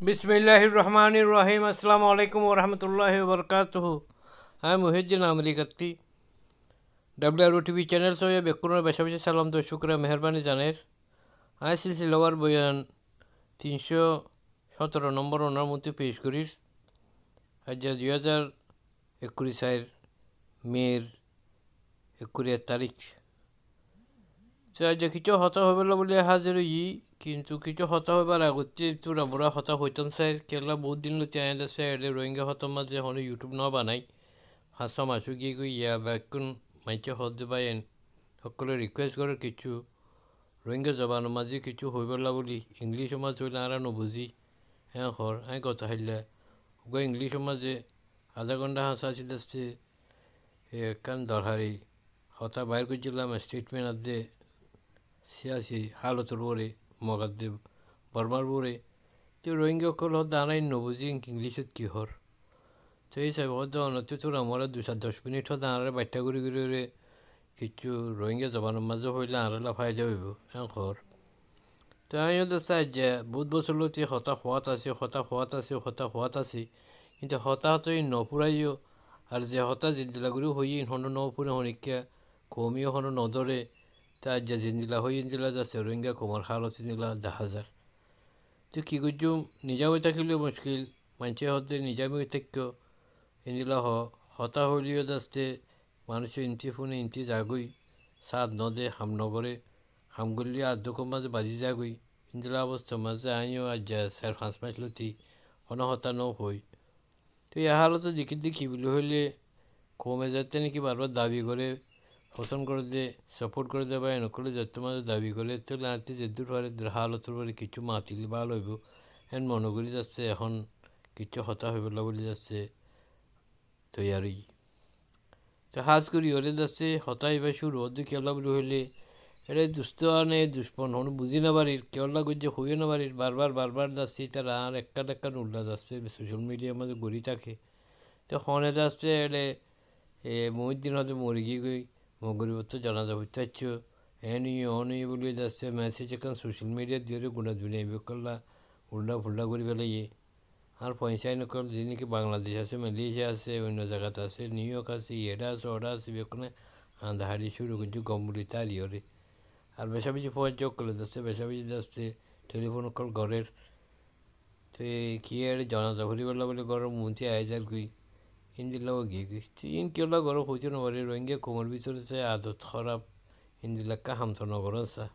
बिस्मिल्लाहिर रहमानिर रहीम अस्सलामु अलैकुम वरहमतुल्लाहि वबरकातुहु। আমি মুহিউদ্দিন আমেরিকাত্তি WROTV চ্যানেল সহ বেকুনের বেশা বেশি সালাম তো শুক্রিয়া মেহরবানি জানের আই সিলসিলাওয়ার বয়ান 317 নম্বর ওনার মধ্যে পেশ করির আজ 2021 মের 21 তারিখ। তো আজ কিছু হতা হবে বলে হাজির ই কিন্তু কিছু হতা হবার আগতে তোর আমরা হতা হইতাম স্যার কেলা বহুত দিন চ্যানেল আছে রোহিঙ্গা হতাম মাঝে এখন ইউটিউব ন বানাই হাসা মাসু গিয়ে গই ইয়া ব্যাকুন মাইকে হতে পাইন সকলে রিকোয়েস্ট করে কিছু রোহিঙ্গা জবান মাঝে কিছু হইবলা বলি ইংলিশ মাঝ হইলে আর নবুঝি হ্যাঁ হর হ্যাঁ কথা হইলে ওগো ইংলিশ মাঝে আধা ঘন্টা হাসা আসতে কান দরহারি হতা বাইর করছিলাম স্টেটমেন্ট আদে সিয়াসি হালতর বরে মগাদে বর্মার বরে তো রোহিঙ্গা কল দাঁড়াই নবুঝি ইংলিশত কি হর তো এই সব হতে অনতি তোর আমরা 2-10 মিনিট হতে আনারে বাচ্চা ঘুরি ঘুরি কিছু রোহিঙ্গা জবানের মাঝে হইলে আনারা ফাই যাবিব হ্যাঁ ঘর তো আমি চাই যে বহুত বছর লোক হতা হওয়াত আছে কিন্তু হতাহত নপুরাইও আর যে হতা জিন্দিলাগুড়ি হই হন নপুরে হনিকা কমিও হন নদরে তা যে জিন্দিলা হই ইন্দিলা যাচ্ছে রোহিঙ্গা কমার হালত ইন্দিলা 10,000 তো কী করছুম নিজামে থাকিলেও মুশকিল মানুষের হতে নিজামে থাকতো ইন্দিলা হতা হইলেও যাচ্ছে মানুষের ইন্তি ফোনে ইন্তি যাগুই সাদ নদে হাম নগরে হামগুলি আধকম মাঝে বাজি যাগুই ইন্দিলা অবস্থা মাঝে আইও আজ যা 4-5 মাস লতি হন হতা ন হই তো এই হালত দেখি বলে হইলে কমে যাতে নাকি বারবার দাবি করে পছন্দ করে দে সাপোর্ট করে দে বা এনকলে যত মাঝে দাবি করে তো লাতে যে দূর পারে হালতর পরে কিছু মাতিলে ভালো হইব এন মনে করি যাচ্ছে এখন কিছু হতা হইব বলে যাচ্ছে তৈয়ারি তো হাজ করি হলে যাচ্ছে হতাই বা শুরু ওদের কেলা বলে হইলে এটা দুস্থ আনে দুষ্পন হন বুঝি না বাড়ির কেলা করছে হইও না বাড়ির বারবার যাচ্ছে তারা আর একটা উল্লা যাচ্ছে সোশ্যাল মিডিয়ার মধ্যে গড়ি থাকে তো হনে যাচ্ছে এলে মহিউদ্দিন হয়তো মরে গিয়ে গই মগরিব তো জানাজা হইতে চাচ্ছ অনিয়ে বলে যাচ্ছে মেসেজ এখন সোশ্যাল মিডিয়া দিয়ে গুণা দুনিয়া করলা উল্টা ফুল্টা করে ফেলাইয়ে আর পয়সায় নকল যিনিকি বাংলাদেশ আছে মালয়েশিয়া আছে অন্য জায়গাতে আছে নিউ ইয়র্ক আছে এটা আছে ওটা আছে বেকনে আন্ধাহারি শুরু করছে গম্বুরি তারি ওরে আর বেশা বেশি ফোন চোখ করে যাচ্ছে বেশা বেশি যাচ্ছে টেলিফোন কল ঘরের তো কি এটা জানাজা ঘুরি বললা বলে ঘরের মন্ত্রী আয়জার গুই হিন্দিলাও গিয়ে গই ইন কেলা ঘর হইতে নবারে রোহিঙ্গা কোমর ভিতরে চাই আদত খারাপ হিন্দিলাক্কা হামতো নগর আছে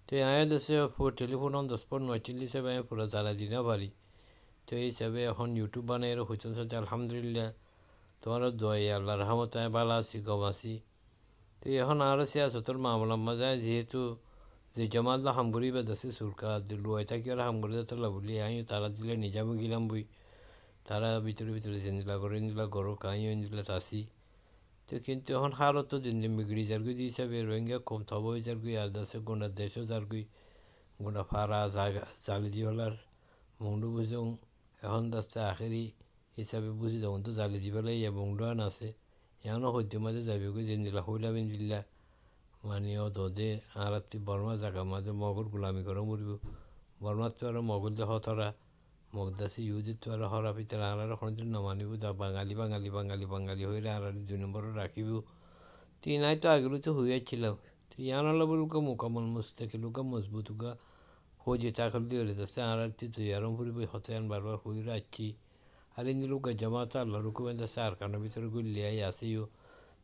তো আয় দেশে টেলিফোন 10-15 হিসাবে আমি পুরো জ্বালা দিনা পারি তো এই হিসাবে এখন ইউটিউব বানাই হইতেন সাথে আলহামদুলিল্লাহ তোমারও দোয়াই আল্লাহ রহমত আমি ভালো আছি গম আছি তো এখন আরও সে আছে তোর মামলা মাঝে যেহেতু যে জমাতলা হামগুড়ি বা দেশে সুরকার লুয়াই থাকি আর হামগুড়ি যাত্রা বলি আমি তারা দিলে নিজামে গেলাম বই তারা ভিতরে জিন্দিলা গরো কাঁইও ইন্দিলা আসি তো কিন্তু এখন হারও তো দিন দিন বিগড়ি যারগুই হিসাবে রোহিঙ্গা কম থব হয়ে যারগুই আর দেশে গোনা দেশও যারগুই গোনা ফারা জালি দিওয়ালার মুন্ডু বুঝং এখন দাস্তে আখেরি হিসাবে বুঝি যখন তো জালি দিবেলাই বংডান আছে এখনও সদ্য মাঝে যাবি জিন্দিলা হইলা বিন্দিল্লা মানে ও দে আর বর্মা জায়গা মাঝে মগর গোলামি করে মরিব বর্মার তো আর মগল যে হতরা মগদাসি ইউজিত তো আর হরা পিতার আর কোনোদিন নমানিব যা বাঙালি হইলে আর 2 নম্বরও রাখিব তুই নাই তো আগেও তো হইয়াছিলাম তুই ইয়ানলা বলুকা মোকামল মুস্তাকিলুকা মজবুতুকা হয়ে যে চাকল দিয়ে যাচ্ছে আর তুই আরম ফুরিব হতে বারবার হই রাখছি আর ইন্দি লোক জমাতে আল্লাহ রুকুমেন যাচ্ছে আর কানের ভিতরে গুলিয়াই আসিও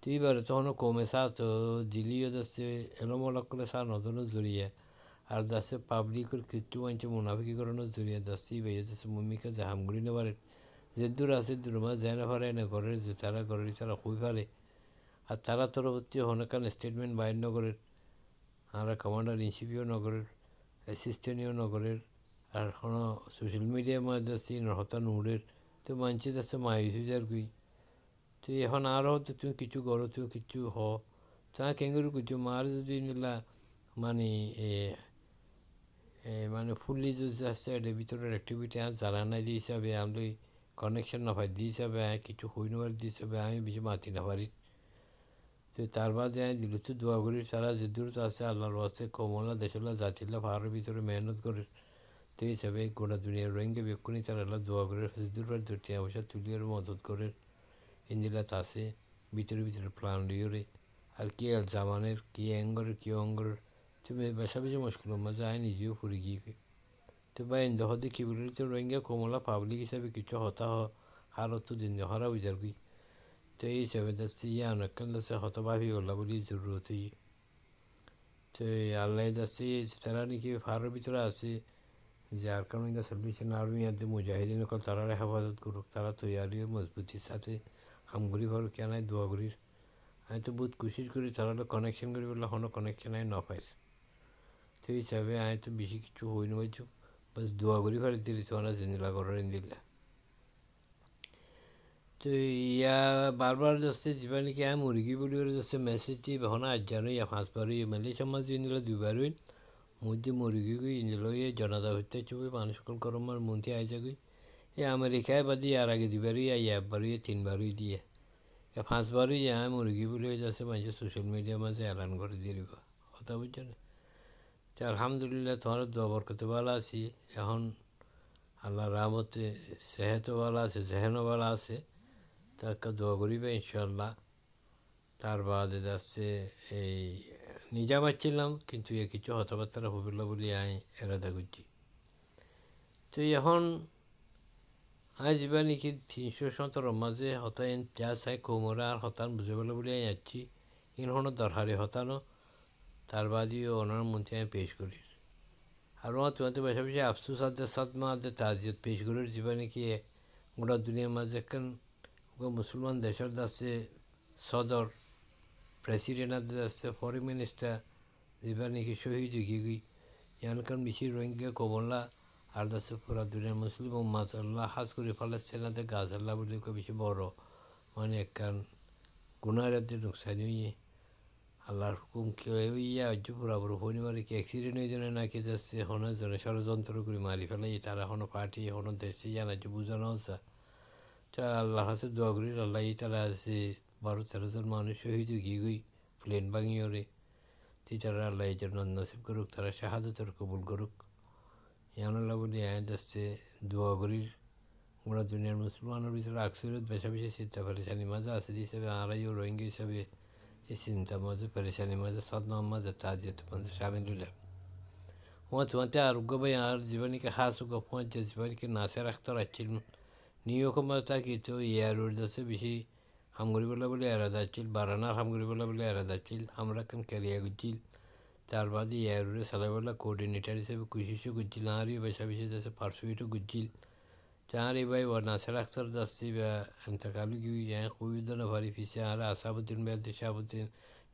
তুই এবারে তখনও কমে সা তো দিলিও যাচ্ছে এলোমলা করে সা নদনও জড়িয়ে আর যাচ্ছে পাবলিকের কিছু মানছে মুনাফিকি করানোর জড়িয়ে যাচ্ছে বেয়ে যাচ্ছে মমিকা যে হামগুড়ি নেবার যে দূর আছে দূর মা যায় না পারে না ঘরের যে তারা ঘরের তারা খুবই পারে আর তারা তরবর্তী হনকান স্টেটমেন্ট বাইর নগরের আর কমান্ডার ইন চিফও নগরের অ্যাসিস্ট্যান্টও নগরের আর কোনো সোশ্যাল মিডিয়ার মাঝে যাচ্ছি হতা নুড়ের তো মানছে যাচ্ছে মায়ুস যার গুই তো এখন আর হতো তুমি কিছু করো তুমি কিছু হ তা কেঙ্গুরি কিছু মার যদি নিলা মানে মানে ফুললি যদি আসছে এটার ভিতরের অ্যাক্টিভিটি আর জ্বালানাই দিয়ে হিসাবে আমি কানেকশন না পাই দিয়ে হিসাবে কিছু হই নেবার দিয়ে হিসাবে আমি বেশি মাতি না পারি তো তার বাদে আমি দিল তো দোয়া করি তারা যে দূর আছে আল্লাহর বাস্তে কমলা দেশলা যাচ্ছিলা পাহাড়ের ভিতরে মেহনত করে তো এই হিসাবে গোটা দুনিয়ার রোহিঙ্গা বেক্ষণি তারা দোয়া করে ফেসিদুর পর দুটি পয়সা তুলিয়ার মদত করে ইন্দিলা তাসে ভিতরে ভিতরে প্ল্যান লিওরে আর কি আর জামানের কি অ্যাঙ্গরের কি অঙ্গরের তো বেশা বেশি মুশকিল মাঝে আয় নিজেও ফুরি গিয়ে তো বা ইন্দহ দেখি বলে তো রোহিঙ্গা কমলা পাবলিক হিসাবে কিছু হতা হারত তো দিন হরা বুঝার কি তো এই হিসাবে যাচ্ছে ইয়ে অনেকক্ষণ যাচ্ছে হতভাবি ওলা বলি জরুরত তো আল্লাহ যাচ্ছে তারা নাকি ফারের ভিতরে আছে যার কারণে সালভেশন আর্মি আদে মুজাহিদিন কল তারা হেফাজত করুক তারা তৈরি মজবুতির সাথে হামগুড়ি ভালো কেনায় দোয়া করি আমি তো বহুত কোশিশ করি তারা কানেকশন করি বললে কোনো কানেকশন আই ন পাই তো এই হিসাবে আমি তো বেশি কিছু হই না বলছো বাস দোয়া করি ফেলে দিলি তোমরা জিন্দিলা করার দিল্লা তো ইয়া বারবার যাচ্ছে যিবা নাকি আমি মুরগি বলি করে যাচ্ছে মেসেজ দিয়ে এখন আজ জানো ইয়া 5 বার এমএলএ সমাজ ইন্দিলা 2 বার হইন মধ্যে মুরগি গই ইন্দিল জনতা হত্যা চুপে মানুষ কল করমার মন্ত্রী আইসা গই এ আমেরিকায় বাদি আর আগে 2 বার ইয়া 1 বার 3 বার দিয়ে 5 বার ইয়া মুরগি বলে যাচ্ছে মানুষ সোশ্যাল মিডিয়া মাঝে এলান করে দিয়ে দিব কথা বুঝছো না তো আলহামদুলিল্লাহ তোমার দোয়া বরকতে ভালো আছি এখন আল্লাহ রহমতে সেহেতও ভালো আছে জেহেনও ভালো আছে তাকে দোয়া করিবে ইনশাল্লাহ তার বাদে যাচ্ছে এই নিজা পাচ্ছিলাম কিন্তু এ কিছু হতবার্তা হবিল বলে আমি এরাদা করছি তো এখন আজ যা নাকি 317 মাঝে হতায়ন যা চাই কোমরা আর হতান বুঝে পেলো বলে আমি যাচ্ছি ইনহনো দরকারি হতানো তার বাদেও ওনার মন্ত্রী আমি পেশ করি আর ওনার তোমাদের পাশাপাশি আফসুস আদে সাদমা আদে তাজিয়ত পেশ করার যা নাকি গোটা দুনিয়ার মাঝে একখান মুসলমান দেশের যাচ্ছে সদর প্রেসিডেন্ট আদে যাচ্ছে ফরেন মিনিস্টার যা নাকি শহীদ গিয়ে এখানকার বেশি রোহিঙ্গা কমলা আর যাচ্ছে পুরা দুনিয়ার মুসলিম উম্মাত আল্লাহ হাজ করে ফালাস্তিনাতে গাছ আল্লাহ বলে বেশি বড় মানে একখান গুনারাদের নুকসানি হইয়ে আল্লাহর হুকুম ইয়া হচ্ছে পুরা পুরো হইনি কি অ্যাক্সিডেন্ট হয়ে জন্য নাকি যাচ্ছে হনো জনে ষড়যন্ত্র করে মারি ফেলাই তারা হনো পার্টি হনো দেশে জানাচ্ছে বোঝানো হচ্ছে তা আল্লাহ হাসে দোয়া করি আল্লাহ তারা আছে 12-13 জন মানুষ শহীদ গিয়ে গই প্লেন ভাঙিয়ে ওরে তারা আল্লাহ এই জন্য নসিব করুক তারা শাহাদতের কবুল করুক ইয়ানুল্লাহ বলি যাচ্ছে দোয়া করি গোটা দুনিয়ার মুসলমানের ভিতরে আকসুরত বেশা বেশি চিন্তা পেরেশানি মাঝে আছে হিসাবে আড়াইও রোহিঙ্গা হিসাবে এই চিন্তা মাঝে পেরেশানি মাঝে সদনাম মাঝে তাজিয়ত মাঝে সামিল হইলাম তোমাতে আরোগ্য ভাই আর জীবনীকে হাস উগ পৌঁছে জীবনীকে নাচে রাখতে রাখছিল নিউ ইয়র্ক মাঝে থাকি তো এয়ারোড যাচ্ছে বেশি হামগুড়ি বলা বলে এরা যাচ্ছিল বারানার হামগুড়ি বলা বলে এরা যাচ্ছিল আমরা কেন ক্যারিয়া করছিল তার বাদে এয়ারোডে সালাবেলা কোঅর্ডিনেটার হিসেবে কুশিশও করছিল আরই বেশা বেশি যাচ্ছে পার্সুইটও করছিল চার ভাই ও নাসের আখতার যাচ্ছি বা এন্তকালু কি কুইদন ভারি ফিসে আর আসাবুদ্দিন বেদ শাহাবুদ্দিন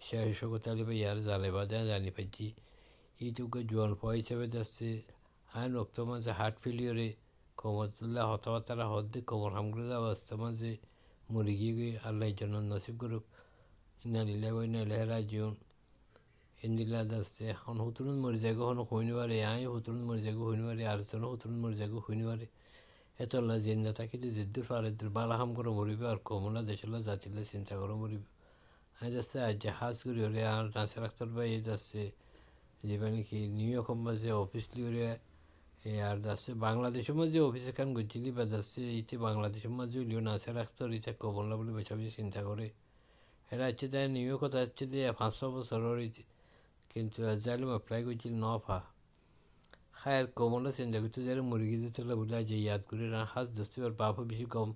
শাহ শকত আলী ভাই আর জালে বাজা জানি পাইছি এইটুকু জোয়ান পয় হিসেবে যাচ্ছে আর রক্ত মাঝে হার্ট ফেলিওরে কোমরতুল্লাহ হতবাতারা হদ্দে কোমর হামগুলো অবস্থা মাঝে মরে গিয়ে আল্লাহ জন্য নসিব করুক ইনালিল্লা বইনা লেহরা জীবন ইন্দিল্লা যাচ্ছে এখন হুতুরুন মরে যাগো হন হইনি পারে আয় হুতুরুন মরে যাগো হইনি পারে আর জন হুতুরুন মরে যাগো হইনি পারে এত আল্লাহ জিন্দা থাকিতে জিদ্দুর ফারেদ্দুর বালাহাম করে মরিবে আর কমলা দেশলা জাতিলে চিন্তা করে মরিবে আমি যাচ্ছে আজ জাহাজ করি হলে আর নাসের আখতার ভাই যাচ্ছে যেবা নাকি নিউ ইয়র্ক মাঝে অফিস লিওরে আর যাচ্ছে বাংলাদেশের মাঝে অফিস এখান গেছিলি বা যাচ্ছে এইতে বাংলাদেশের মাঝে লিও নাসের আখতার ইচ্ছা কমলা বলে বেশা বেশি চিন্তা করে এটা হচ্ছে তাই নিউ ইয়র্ক হচ্ছে যে 500 বছরের কিন্তু যাইলে অ্যাপ্লাই করছিল নফা খায়ের কমলা চিন্তা করতে যারা মুরগি দিতে বলে যে ইয়াদ করে হাজ ধরতে আর বাপও বেশি কম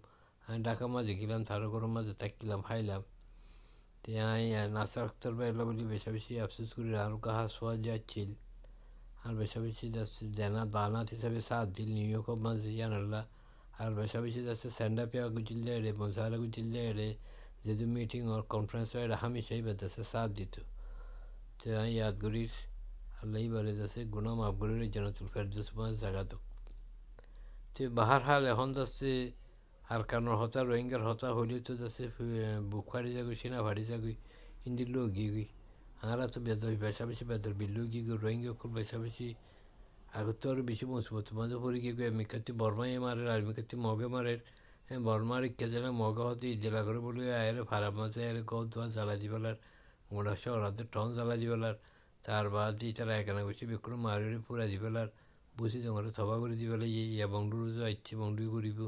আমি ঢাকা মাঝে গেলাম তারও গরম মাঝে থাকলাম খাইলাম তো আমি নাসার আখতার বাইলা বলি বেশা বেশি আফসোস করি আরও কাহা শোয়া যাচ্ছিল আর বেশা বেশি যাচ্ছে জানা বানাত হিসাবে সাথ দিল নিউ ইয়র্ক মাঝে জানাল্লা আর বেশা বেশি যাচ্ছে স্যান্ডা পেয়া গুজিল দেয় মশালা গুজিল দেয় যেহেতু মিটিং ওর কনফারেন্স হয় হামেশাই বেদাচ্ছে সাথ দিত তো আমি ইয়াদ করি আল্লাহ বারে যাচ্ছে গুনা মাফ করে জান্নাতুল ফেরদৌস মাঝে জায়গা তো বাহার হাল এখন যাচ্ছে আর কারণের হতা রোহিঙ্গার হতা হইলে তো যাচ্ছে বুক ফাড়ি যাগুই সিনা ফাড়ি যাগুই হিন্দির লোক গিয়ে গই আমরা তো বেদর বেশা বেশি বেদর বিল্লু গিয়ে গই রোহিঙ্গা খুব বেশা বেশি আগত তো আরও বেশি মজবুত মাঝে পড়ে গিয়ে গই মিকাতি বর্মাই মারের আর মিকাতি মগে মারের বর্মার ইচ্ছা যেন মগা হতে জেলা করে বলে আয়ের ফারাপ মাঝে আয়ের গদ ধোয়া জ্বালা দিবেলার মোটা শহরাতে টন জ্বালা দিবেলার তার বাদ দিয়ে তারা এখানে বসে বিক্রম মারি পুরা দিবেলার বুঝি তোমার থবা করে দি পেলাই ইয়া বংডুর যাইছে বংডুই করিব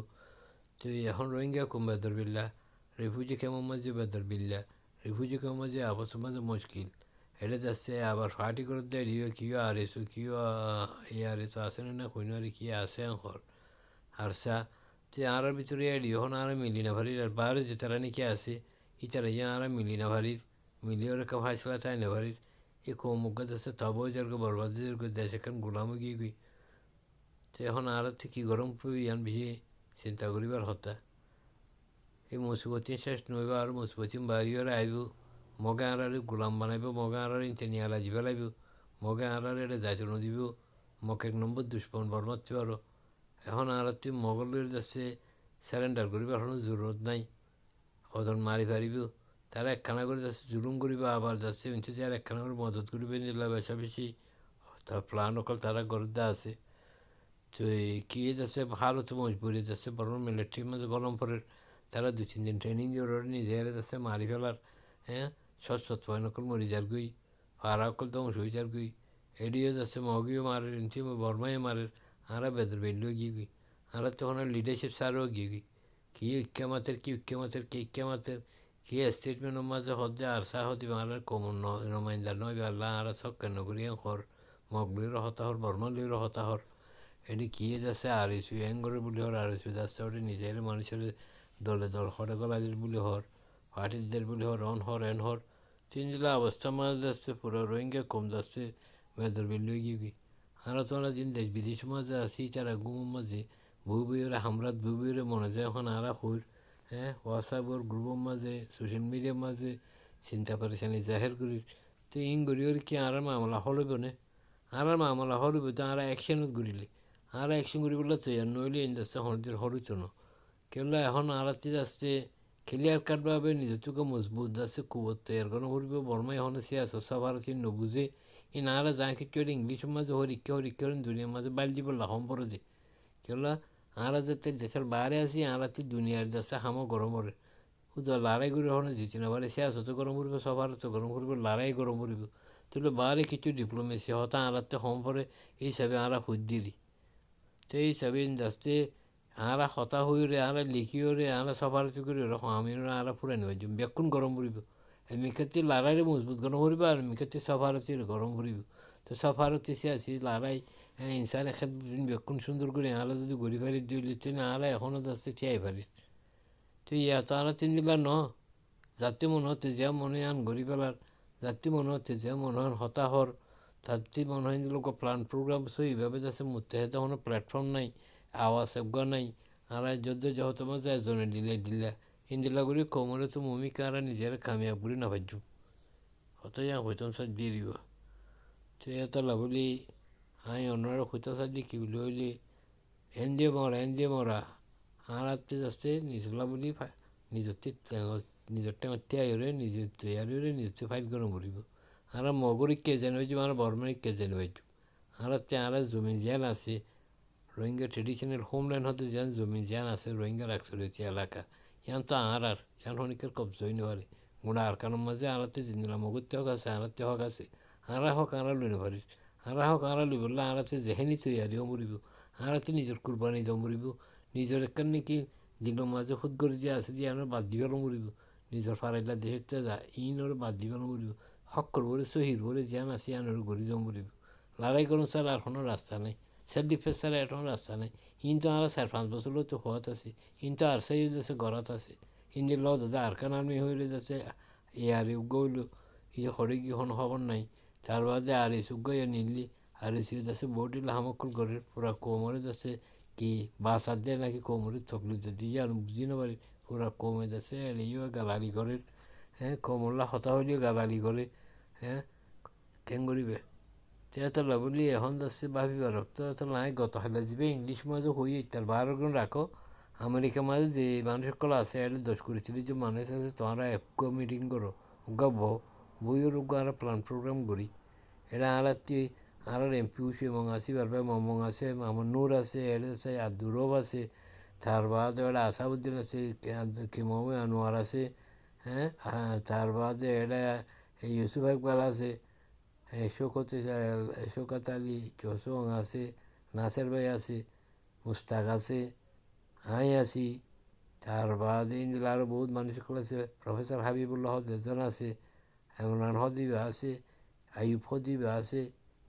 তো এখন রোহিঙ্গা কম বেদর বিল্লা রিফিউজি কেমন মাঝে বেদর বিল্লা রিফিউজি কেমন মাঝে আবাস মাঝে মুশকিল এটা যাচ্ছে আবার পার্টি করে দেয় কিও আর এসো কিও এই আর এসো আসে না কইন আর কি আসে এখন হারসা যে আর ভিতরে এডি এখন আর মিলি না ভারির আর বাইরে যে তারা নাকি আছে ইতারা ইয়া আর মিলি না ভারির মিলিয়ে রেখা ফাইসলা তাই না ভারির এ কৌমুখ যাচ্ছে তবও যারকে বরবাদ যারকে দেশ এখন গোলামে গিয়ে গই তো এখন আর কি গরম ইয়ান ভিজে চিন্তা করিবার হতা এই মুসিবতী শেষ নইব আর মুসিবতী বাড়িওর আইব মগে আর গোলাম বানাইব মগে আর ইন্টারনিয়ালা যাবে লাগব মগে আর এটা যাইতে নদিব মগ এক নম্বর দুষ্পন বরমাত্র আরও এখন আর তুই মগলের যাচ্ছে সারেন্ডার করিবার কোনো জরুরত নাই কজন মারি পারিব তারা একখানা করে যাচ্ছে জুলুম করিব আবার যাচ্ছে কিন্তু আর একখানা করে মদত করিবে নিলা বেশা বেশি তার প্ল্যান অকল তারা গরদা আছে তো কি যাচ্ছে ভালো তো মজবুরি যাচ্ছে বরং মিলিটারির মাঝে গরম পরের তারা 2-3 দিন ট্রেনিং দিয়ে নিজেরা যাচ্ছে মারি ফেলার হ্যাঁ সৎ নকল মরি যার গুই ফারা অকল তো অংশ যার গুই এডিও যাচ্ছে মগিও মারের ইন্তি বর্মাই মারের আরা বেদর বেলও গিয়ে গুই আরা তখন লিডারশিপ সারও গিয়ে গুই কি ঐক্যমাতের কি স্টেটমেন্ট মাঝে হদ্দে আরসা হতে আর কমন নমাইন্দা নয় আল্লাহ আরা সব কেন করি হর মগলির হতাহর বর্মালির হতাহর এটি কি যাচ্ছে আর এসু করে বলি হর আর এসু যাচ্ছে ওটা নিজের মানুষের দলে দল হরে গলাদের বলি হর পার্টিদের বলি হর এন হর তিন জেলা অবস্থা মাঝে যাচ্ছে পুরো রোহিঙ্গা কম যাচ্ছে বেদর বেলু গিয়ে আমরা তোমরা দিন দেশ বিদেশ মাঝে আছি তারা গুম মাঝে বউরে হামরাত বউরে মনে যায় এখন আরা হইর হ্যাঁ হোয়াটসঅ্যাপর গ্রুপের মাঝে সোশ্যাল মিডিয়ার মাঝে চিন্তা পারেশানি জাহের করি তো ইং করি কি আর মামলা হলইব না আর মামলা হলইব তো আর অ্যাকশনত ঘুরিলে আর অ্যাকশন করি বললে তো আর নইলে ইন যাচ্ছে হরদের হরিত না কেবল এখন আরাতে যাচ্ছে ক্লিয়ার কাটভাবে নিজের চোখে মজবুত যাচ্ছে কুবত তৈয়ার কোনো করিব বর্মাই এখন সে সসা ভারতী নবুঝে ই নারা যা কিছু ইংলিশের মাঝে হরিক্ষা দুনিয়ার মাঝে বাইল দিব লাহম পরে যে কেবল আরা যাতে দেশের বাইরে আসি আরাতে দুনিয়ার যাচ্ছে হামো গরম করে শুধু লড়াই করে হনে জিতি না পারে সে আসতে গরম করব সবার তো গরম করব লড়াই গরম করব তাহলে বাইরে কিছু ডিপ্লোমেসি হতা আরাতে হম পরে এই হিসাবে আরা ফুট দিলি তো এই হিসাবে যাচ্ছে আরা হতা হইরে আরা লিখিওরে আরা সবার করে ওরকম আমি আরা ফুরাই নেব বেকুন গরম করিব মিক্ষেত্রে লড়াইরে মজবুত গরম করিব আর মিক্ষেত্রে সফারতি গরম করিব তো সফারতি সে আসি লড়াই ইনসান এক বেকুন সুন্দর করে আলা যদি গড়ি ফারি দিলে না আলা এখনও যাচ্ছে ঠিয়াই পারি তো ইয়া তো আরা তিন দিলা ন যাতে মনে হচ্ছে যে মনে আন গড়ি ফেলার যাতে মনে হচ্ছে যে মনে হন হতাহর তাতে মনে হয় লোক প্ল্যান প্রোগ্রাম এইভাবে যাচ্ছে মুত্তাহিদ কোনো প্ল্যাটফর্ম নাই আওয়াজ একগা নাই আর যদ্দ যত মাঝে এজনে দিলা ইন্দিলা করি কোমরে তো মমিকা আর নিজের কামিয়াব করি না ভাজ্য হত যা হইতাম সার দিয়ে দিব তো এত লাভলি হাই অন্যরা হইতাম সার দিয়ে কি বলি হইলে এন দিয়ে মরা আর আপনি যাচ্ছে নিজলা বলি নিজের টাইম তিয়ারে নিজের তৈয়ারে নিজে ফাইট গরম করিব আর মগরি কে জানি হয়েছে আর বর্মারি কে জানি হয়েছে আর আর জমি জ্ঞান আছে রোহিঙ্গা ট্রেডিশনাল হোমল্যান্ড হতে যান জমি জ্ঞান আছে রোহিঙ্গা রাখতে রয়েছে এলাকা ইয়ান তো আর ইয়ান হনিকের কবজই নেবারে গুণা আর কারণ মাঝে আরাতে জিনিলাম মগরতে হোক আছে আরাতে হোক আছে আরা হোক আরা লই নেবারিস আরা হোক আরা লই বললে আরাতে যেহেনি তৈয়ারিও মরিব আরাতে নিজের কুরবানি দেও মরিব নিজের একখান নাকি দিনের মাঝে খুদ করে যে আছে যে আমরা বাদ দিবার মরিব নিজের ফারাইলা দেশে যা ইন ওর বাদ দিবার মরিব হক করবো সহির বলে জ্ঞান আছে ইয়ান ওর গড়ি যাও মরিব লড়াই করুন স্যার আর কোনো রাস্তা নেই সেলফ ডিফেন্স ছাড়া এখন রাস্তা নেই কিন্তু আর 4-5 বছর তো হওয়াত আছে কিন্তু আর সেই যাচ্ছে গড়াত আছে হিন্দি ল দাদা আরকান আর্মি হইলে যাচ্ছে এ আর গইল ইয়ে করে কি কোনো খবর নাই তার বাদে আর এসু গই নিলি আর এসে যাচ্ছে বউটিলা হামকল ঘরের পুরা কোমরে যাচ্ছে কি বাস আর দেয় নাকি কোমরে থকলি যদি আর বুঝি না পারি পুরা কমে যাচ্ছে এলিও গালালি ঘরের হ্যাঁ কোমরলা হতা হইলেও গালালি করে হ্যাঁ কেন করিবে তো বলি এখন যাচ্ছে ভাবিবার তো নাই গত হাইলা যাবে ইংলিশ মাঝে হয়ে তার 12 জন রাখো আমেরিকা মাঝে যে মানুষের কলা আছে এটা দোষ করেছিল যে মানুষ আছে তোমরা এক মিটিং করো উগা বইয়ের উগা আর প্ল্যান প্রোগ্রাম করি এটা আর আর এমপি উসি এবং আসি বারবার মমং আছে আমার নূর আছে এটা আছে আব্দুরব আছে তার বাদে এটা আসাউদ্দিন আছে কিমমে আনোয়ার আছে হ্যাঁ তার বাদে এটা ইউসুফ ইকবাল আছে শোকত আলী চৌসং আছে নাসের ভাই আছে, মুস্তাক আছে, আই আছি, তার বাদে ইন্দিলা আরও বহুত মানুষ সকল আছে, প্রফেসর হাবিবুল্লাহ দেজন আছে, ইমরান হদিবা আছে, আইয়ুব হদিবা আছে,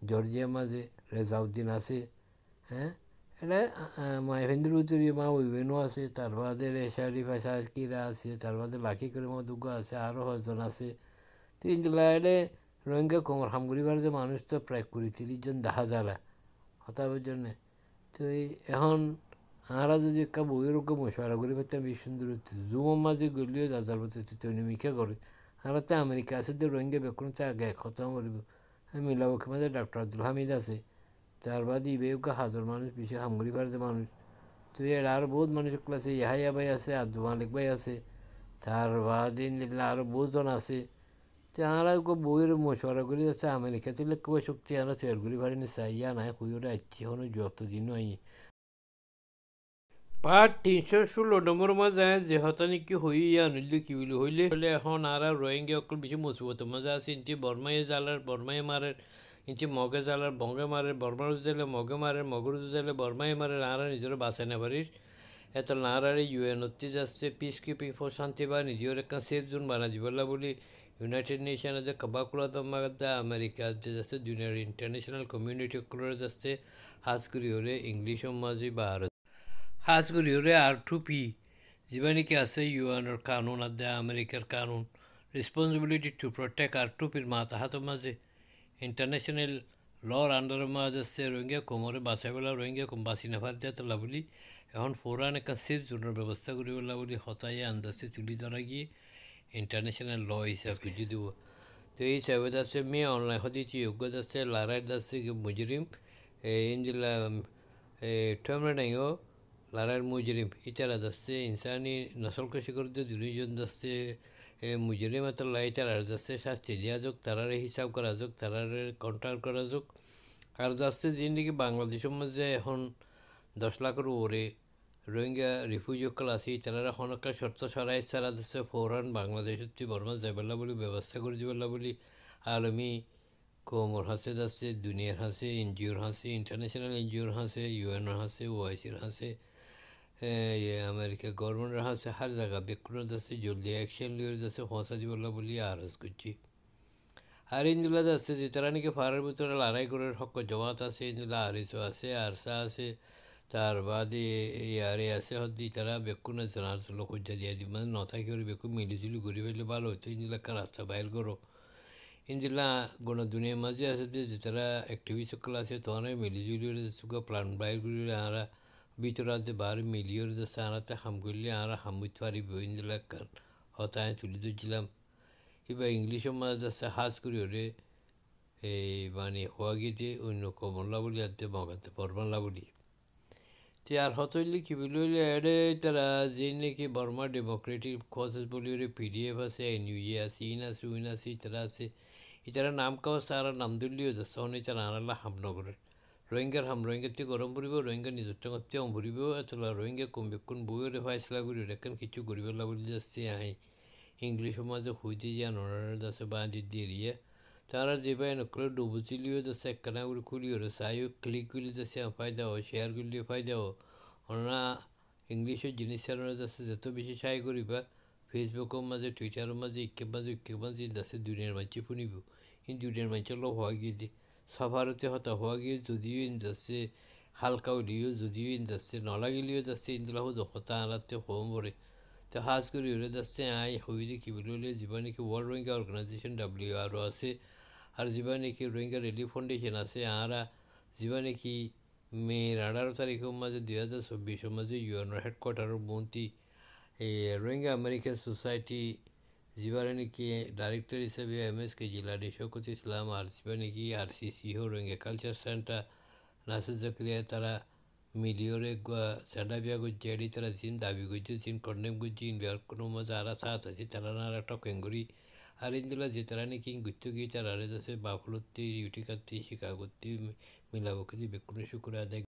জর্জিয়া মাঝে রেজাউদ্দিন আছে, হ্যাঁ এটা মাইভেন্দ্র উচুরি মা উইবেনও আছে, তার বাদে রেশারি ভাষা কিরা আছে, তার বাদে লাখি করে মধুগ্গ আছে, আরও হজন আছে। তো ইন্দিলা এটা রোহিঙ্গা কোমর হামগুড়িবার যে মানুষ তো প্রায় 20-30 জন দেখা যারা হতাবের জন্যে। তো এখন আমরা যদি একটা বইয়ের ওকে মশারা করি পারতাম বেশ সুন্দর হতো। জুমর মাঝে গলিও যার মতো তৈনিমিকা করে আমরা তো আমেরিকা আছে তো রোহিঙ্গা বেকুন তো আগে খতম করিব। মিলাবকের মাঝে ডক্টর আব্দুল হামিদ আছে, তার বাদে ইবেউকা হাজার মানুষ বেশি হামগুড়িবার যে মানুষ। তো এর আরও বহুত মানুষ আছে, ইয়াহাইয়া ভাই আছে, আব্দুল মালিক ভাই আছে, তার বাদে আরও বহুজন আছে। তো আমরা বইয়ের মশওয়ারা করি যাচ্ছে আমেরিকা তুলে খুব শক্তি আমরা তৈরি করি পারি না চাই ইয়া নাই খুঁজে আসছি এখনো যতদিনও আই পার্ট 316 মাঝে যে হতানিকি হই ইয়া নইলে কি বলি হইলে হলে এখন আর রোহিঙ্গা অকল বেশি মুসিবত মজা আছে ইনটি বর্মায়ে জালার বর্মায়ে মারের ইনটি মগে জালার বঙ্গে মারে বর্মার উজালে মগে মারে মগর উজালে বর্মায়ে মারে আর নিজের বাঁচাই না পারিস এত নারারে ইউএন অতি যাচ্ছে পিস কিপিং ফর শান্তি বা নিজের একটা সেফ জোন বানা দিবলা বলি ইউনাইটেড নেশনে যে কাবাকুলা দমাগা আমেরিকা যে যাচ্ছে দুনিয়ার ইন্টারন্যাশনাল কমিউনিটি গুলোর যাচ্ছে হাজ করি হলে ইংলিশ মাঝে বা হাজ করি হলে R2P যেবা নাকি আছে ইউএনের কানুন আর দেয় আমেরিকার কানুন রেসপন্সিবিলিটি টু প্রোটেক্ট R2Pর মাতাহাতের মাঝে ইন্টারন্যাশনাল লর আন্ডারের মাঝে আছে রোহিঙ্গা কোমরে বাঁচাই বেলা রোহিঙ্গা কম বাঁচি নাফার দেয় তোলা বলি এখন ফোরান একটা সেফ জোনের ব্যবস্থা করি বলা বলি হতাই আন্দাজে তুলি ধরা গিয়ে ইন্টারন্যাশনাল ল হিসাবে বুঝে দেব। তো এই হিসাবে যাচ্ছে মেয়ে অনলাইন হতে যোগ্য যাচ্ছে লারাই যাচ্ছে মুজরিম ইন্দিলা ঠমরে নাইও লারার মুজরিম ইতারা যাচ্ছে ইনসানি নসল কৃষি করতে দুজন যাচ্ছে মুজরিম এত লাই তারা যাচ্ছে শাস্তি দেওয়া যাক তারারে হিসাব করা যাক তারারে কন্ট্রোল করা যাক। আর যাচ্ছে যে নাকি বাংলাদেশের মধ্যে এখন 10 লাখের ওরে রোহিঙ্গা রিফিউজিকল আছে তারা এখন একটা শর্ত সরাই ছাড়া যাচ্ছে ফৌরান বাংলাদেশের তুই বর্মা যাবেলা বলি ব্যবস্থা করে যাবেলা বলি আলমী কোমর হাসে যাচ্ছে দুনিয়ার হাসে এনজিওর হাসে ইন্টারন্যাশনাল এনজিওর হাসে ইউএনের হাসে ওআইসির হাসে আমেরিকা গভর্নমেন্টের হাসে হার জায়গা বেকুর যাচ্ছে জলদি অ্যাকশন লিয়ে যাচ্ছে পৌঁছা দিবলা বলি আরজ করছি। আর ইন্দুলা যাচ্ছে যে তারা নাকি ফারের ভিতরে লড়াই করে হক জবাত আছে ইন্দুলা আরিসও আছে আরসা আছে তার বাদে ইয়ারে আছে হদ্দি তারা বেকুন জানার লোক হজ্জা দিয়া দিব মানে নথাকি করে বেকু মিলিজুলি ঘুরে ফেললে ভালো হতো ইন্দুলা একটা রাস্তা বাইর করো ইন্দুলা গণ দুনিয়ার মাঝে আছে যে তারা অ্যাক্টিভিস্ট সকল আছে তখন মিলিজুলি সুখা প্ল্যান বাইর করে আমরা ভিতরাতে বার মিলিয়র যাচ্ছে আনাতে হাম করলে আমরা হাম বুঝতে পারিব ইন্দুলা হতায় তুলে দিচ্ছিলাম। এবার ইংলিশের মাঝে যাচ্ছে হাজ করি ওরে এই মানে হওয়া গিয়ে অন্য কমলা বলি আর মগাতে বর্মালা বলি তো আর হতইলে কি বলি হইলে এডে তারা যে নাকি বর্মা ডেমোক্রেটিক কজেস বলি ওরে PDF আছে NUE আছে ইন আছে উইন আছে তারা আছে এটারা নাম কাও সারা নাম দিল্লিও যাচ্ছে অনেক তারা আনালা হামনগরের রোহিঙ্গার রোহিঙ্গাতে গরম পড়ব রোহিঙ্গা নিজেরটা করতে ভরিব এতলা রোহিঙ্গা কমবে কোন বইয়ের ফাইসলা করি রেখান কিছু গরিবেলা বলি যাচ্ছে আই ইংলিশ মাঝে হইতে যান ওনারা যাচ্ছে বাঁধি দিয়ে তারা যে ভাই নকলে ডুবুচিলিও যাচ্ছে একখানা করে খুলিও চাইও ক্লিক করলে যাচ্ছে ফায়দা হয় শেয়ার করলে ফায়দা হয় ওনারা ইংলিশের জিনিসের যাচ্ছে যত বেশি সাহায্য করিবা ফেসবুকের মাঝে টুইটারের মাঝে ইকে মাঝে যাচ্ছে দুনিয়ার মাঝে শুনিব কিন্তু দুনিয়ার মাঝে লোক হওয়া গিয়ে সাফারতে হতা হওয়া গিয়ে যদিও যাচ্ছে হালকা উলিও যদিও যাচ্ছে নলাগিলিও যাচ্ছে ইন্দুলা হতা আনাতে হোম পড়ে তো হাজ করি ওরা যাচ্ছে আই হইলে কি বলে যেবা নাকি ওয়ার্ল্ড রোহিঙ্গা অর্গানাইজেশন WRO আছে আর যেবা নাকি রোহিঙ্গা রিলিফ ফাউন্ডেশন আছে আরা যেবা নাকি মের 18 তারিখের মাঝে 2024 মাঝে ইউএনের হেডকোয়ার্টারের মন্ত্রী এই রোহিঙ্গা আমেরিকান সোসাইটি যেবারে নাকি ডাইরেক্টর হিসেবে MS কেজিলানি শৌকত ইসলাম আর যেবা নাকি RCCO Rohingya culture centre Nasir Zakaria তারা মিলিয়রে স্যান্ডাবিয়া গুজি এডি তারা জিন দাবি গুজি জিন কন্ডেম গুজি ইন্ডিয়ার কোনো মজা আর সাথ আছে তারা নারা টকেঙ্গুরি আর ইন্দুলা যে তারা নাকি গুচ্ছু গিয়ে তারা যাচ্ছে বাফলতি ইউটি কাত্তি শিকাগোত্তি মিলাবকি বেকুনে শুকুরে আদায়